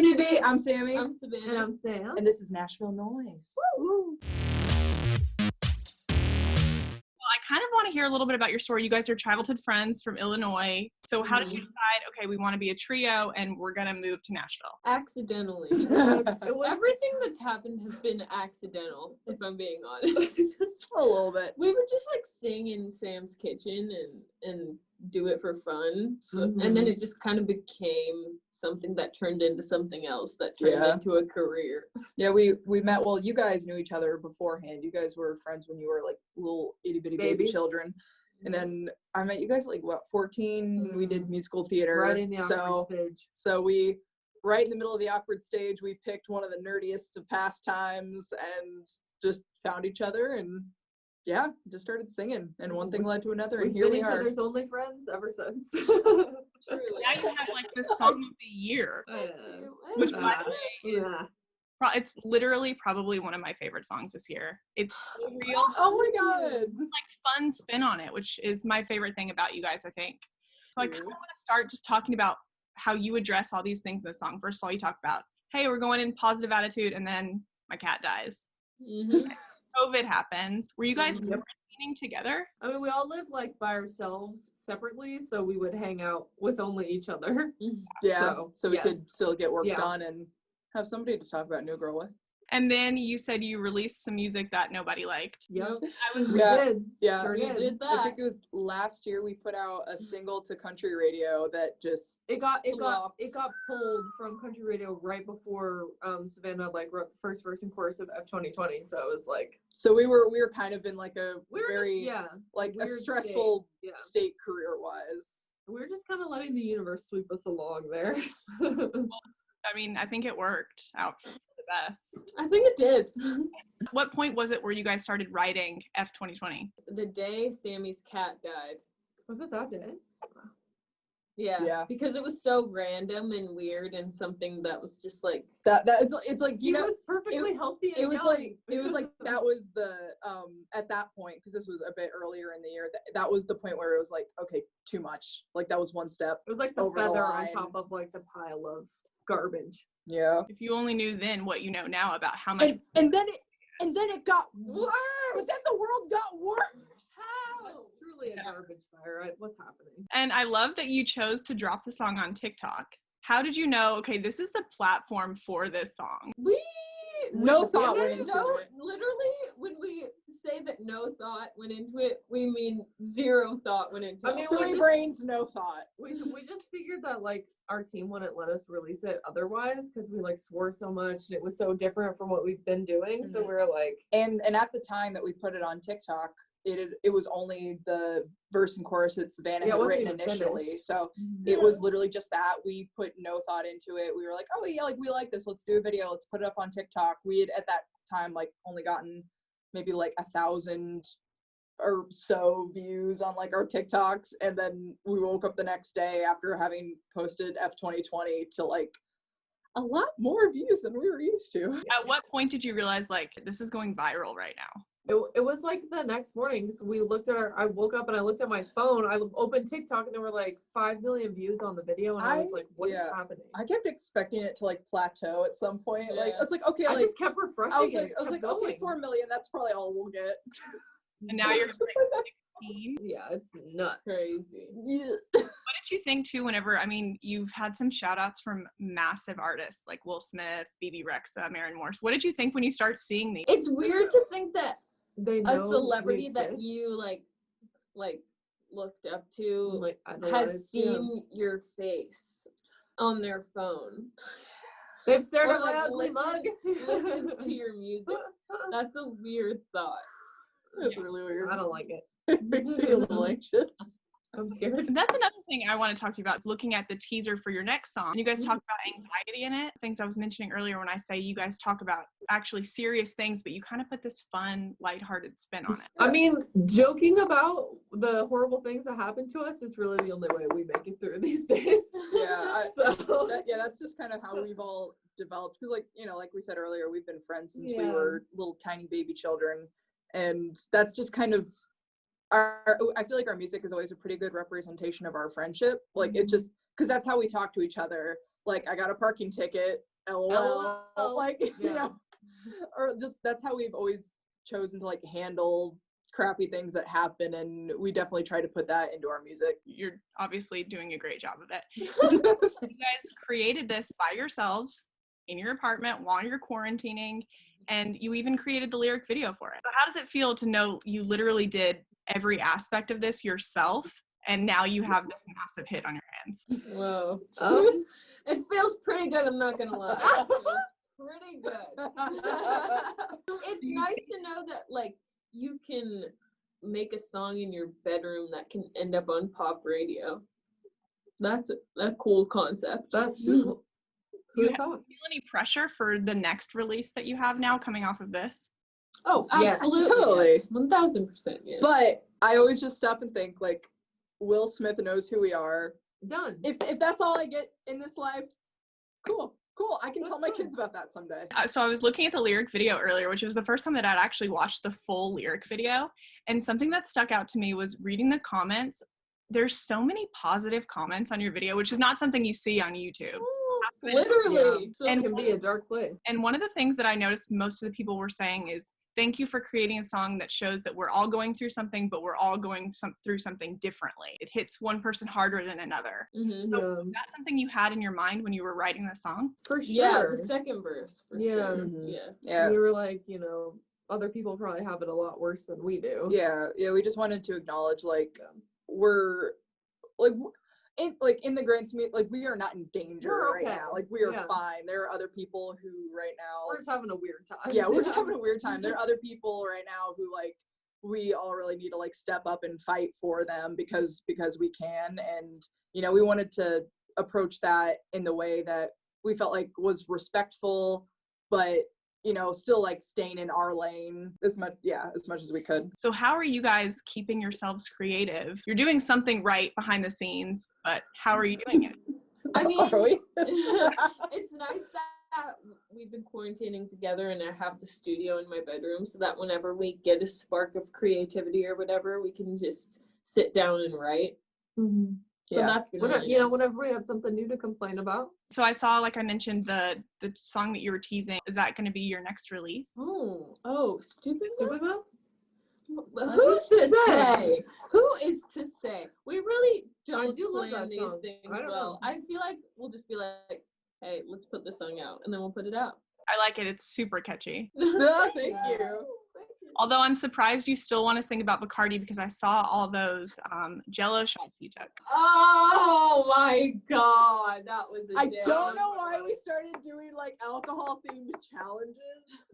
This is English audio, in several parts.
Nibby. I'm Sammy. I'm Savannah. And I'm Sam. And this is Nashville Noise. Woo. I kind of want to hear a little bit about your story. You guys are childhood friends from Illinois. So how did you decide, okay, we want to be a trio and we're going to move to Nashville? Accidentally. Everything that's happened has been accidental, if I'm being honest. A little bit. We would just like sing in Sam's kitchen and do it for fun. So, and then it just kind of became something that turned into something else that turned into a career. Yeah, we met, well, you guys knew each other beforehand. You guys were friends when you were like little itty bitty baby children. And then I met you guys like, what, 14? We did musical theater. Right in the awkward stage. So we, right in the middle of the awkward stage, we picked one of the nerdiest of pastimes and just found each other and just started singing. And one thing led to another, and here we are. We've been each other's only friends ever since. Truly. Now you have like this song of the year, which by the way, it's literally probably one of my favorite songs this year. It's so real. Oh my god! Like fun spin on it, which is my favorite thing about you guys, I think. So I kind of want to start just talking about how you address all these things in the song. First of all, you talk about, hey, we're going in positive attitude, and then my cat dies. COVID happens. Were you guys quarantining together? I mean, we all lived like by ourselves separately, so we would hang out with only each other. Yeah, so we could still get work done and have somebody to talk about New Girl with. And then you said you released some music that nobody liked. Yep. We did. Yeah, sure we did that. I think it was last year we put out a single to country radio that just it got pulled from country radio right before Savannah like wrote the first verse and chorus of F2020. So it was like, so we were kind of in like a very like a weird stressful state career wise. We were just kind of letting the universe sweep us along there. I mean, I think it worked out for the best. I think it did. At what point was it where you guys started writing F2020? The day Sammy's cat died. Was it that day? Yeah, because it was so random and weird and something that was just like that it's like he was perfectly healthy. It was like that was the at that point, because this was a bit earlier in the year, that was the point where it was like, okay, too much. Like that was one step. It was like the feather on top of like the pile of garbage. Yeah. If you only knew then what you know now about how much and then it got worse. But then the world got worse. How? It's truly a garbage fire, right? What's happening? And I love that you chose to drop the song on TikTok. How did you know, okay, this is the platform for this song? No thought went into it. Literally, when we say that no thought went into it, we mean zero thought went into it. I mean, three brains, no thought. We just figured that like our team wouldn't let us release it otherwise because we like swore so much and it was so different from what we've been doing. So we were like, and at the time that we put it on TikTok, it was only the verse and chorus that Savannah had written initially. Finished. So it was literally just that. We put no thought into it. We were like, oh yeah, like we like this. Let's do a video. Let's put it up on TikTok. We had at that time like only gotten maybe like 1,000 or so views on like our TikToks. And then we woke up the next day after having posted F2020 to like a lot more views than we were used to. At what point did you realize like this is going viral right now? It was like the next morning. So we looked at I woke up and I looked at my phone. I opened TikTok and there were like 5 million views on the video. And I was like, what is happening? I kept expecting it to like plateau at some point. Yeah. Like, it's like, okay. I just kept refreshing. I was like, okay, 4 million. That's probably all we'll get. And now you're 16. Yeah, it's nuts. Crazy. Yeah. What did you think too whenever, I mean, you've had some shout outs from massive artists like Will Smith, BB Rexa, Maren Morris. What did you think when you start seeing these? It's weird to think that a celebrity that you like looked up to has seen your face on their phone. They've stared at my ugly mug. Listened to your music. That's a weird thought. That's really weird. I don't like it. It makes me a little anxious. I'm scared. That's another thing I want to talk to you about is looking at the teaser for your next song. You guys talk about anxiety in it. Things I was mentioning earlier when I say you guys talk about actually serious things, but you kind of put this fun, lighthearted spin on it. I mean, joking about the horrible things that happen to us is really the only way we make it through these days. Yeah. That's just kind of how we've all developed. Because like we said earlier, we've been friends since we were little tiny baby children. And that's just kind of I feel like our music is always a pretty good representation of our friendship. Like it's just because that's how we talk to each other. Like I got a parking ticket LOL. Like, you know, or just that's how we've always chosen to like handle crappy things that happen, and we definitely try to put that into our music. You're obviously doing a great job of it. You guys created this by yourselves in your apartment while you're quarantining, and you even created the lyric video for it. So how does it feel to know you literally did every aspect of this yourself, and now you have this massive hit on your hands? Whoa. It feels pretty good, I'm not gonna lie. It feels pretty good. It's nice to know that, like, you can make a song in your bedroom that can end up on pop radio. That's a cool concept. Do you feel any pressure for the next release that you have now coming off of this? Oh, absolutely. Yes, totally. Yes. 1000%. Yes. But I always just stop and think, like, Will Smith knows who we are. Done. If that's all I get in this life, cool. I can tell my kids about that someday. So I was looking at the lyric video earlier, which was the first time that I'd actually watched the full lyric video. And something that stuck out to me was reading the comments. There's so many positive comments on your video, which is not something you see on YouTube. Literally. Yeah. And it can be a dark place. And one of the things that I noticed most of the people were saying is, thank you for creating a song that shows that we're all going through something, but we're all going through something differently. It hits one person harder than another. Mm-hmm. So was that something you had in your mind when you were writing the song? For sure. Yeah, the second verse. For sure. Mm-hmm. Yeah. We were like, you know, other people probably have it a lot worse than we do. Yeah. We just wanted to acknowledge, like, we're, like, in the grand scheme, like, we are not in danger right now. Like, we are fine. There are other people who right now. We're just having a weird time. Yeah, we're just having a weird time. There are other people right now who, like, we all really need to, like, step up and fight for them because we can. And, you know, we wanted to approach that in the way that we felt like was respectful, but, you know, still, like, staying in our lane as much as we could. So how are you guys keeping yourselves creative? You're doing something right behind the scenes, but how are you doing it? I mean, it's nice that we've been quarantining together and I have the studio in my bedroom so that whenever we get a spark of creativity or whatever, we can just sit down and write. Mm-hmm. So that's been really you know, whenever we have something new to complain about. So I saw, like I mentioned, the song that you were teasing. Is that going to be your next release? Oh, Stupid Mouth? Who's to say? Who is to say? We really don't love plan that these song. things I don't well. know. I feel like we'll just be like, hey, let's put this song out, and then we'll put it out. I like it. It's super catchy. Thank you. Although I'm surprised you still want to sing about Bacardi because I saw all those Jell-O shots you took. Oh my god, that was I don't know why we started doing, like, alcohol themed challenges,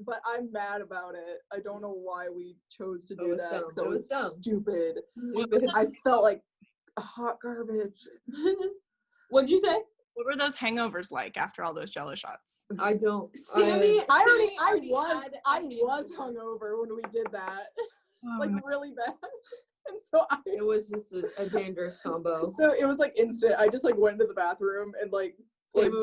but I'm mad about it. I don't know why we chose to do that. So it was stupid. I felt like hot garbage. What'd you say? What were those hangovers like after all those Jell-O shots? I don't. Sammy, I was hungover when we did that. Like, really bad. And so it was just a dangerous combo. So it was like instant. I just, like, went into the bathroom and, like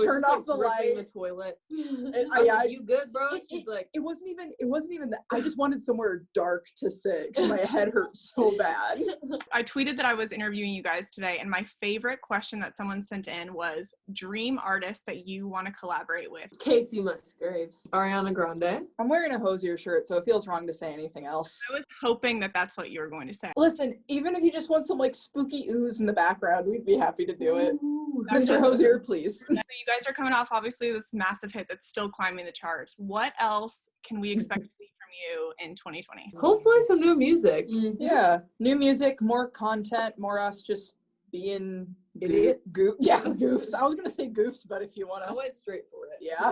turned off the light. The toilet. And you good, bro? She's like, it wasn't even that. I just wanted somewhere dark to sit because my head hurt so bad. I tweeted that I was interviewing you guys today, and my favorite question that someone sent in was dream artist that you want to collaborate with. Casey Musgraves. Ariana Grande. I'm wearing a Hosier shirt, so it feels wrong to say anything else. I was hoping that that's what you were going to say. Listen, even if you just want some, like, spooky ooze in the background, we'd be happy to do it. Ooh, Mr. Hosier, please. So you guys are coming off, obviously, this massive hit that's still climbing the charts. What else can we expect to see from you in 2020? Hopefully some new music. Mm-hmm. Yeah, new music, more content, more us just being idiots. Goofs. I was gonna say goofs, but if you want to. I went straight for it. Yeah.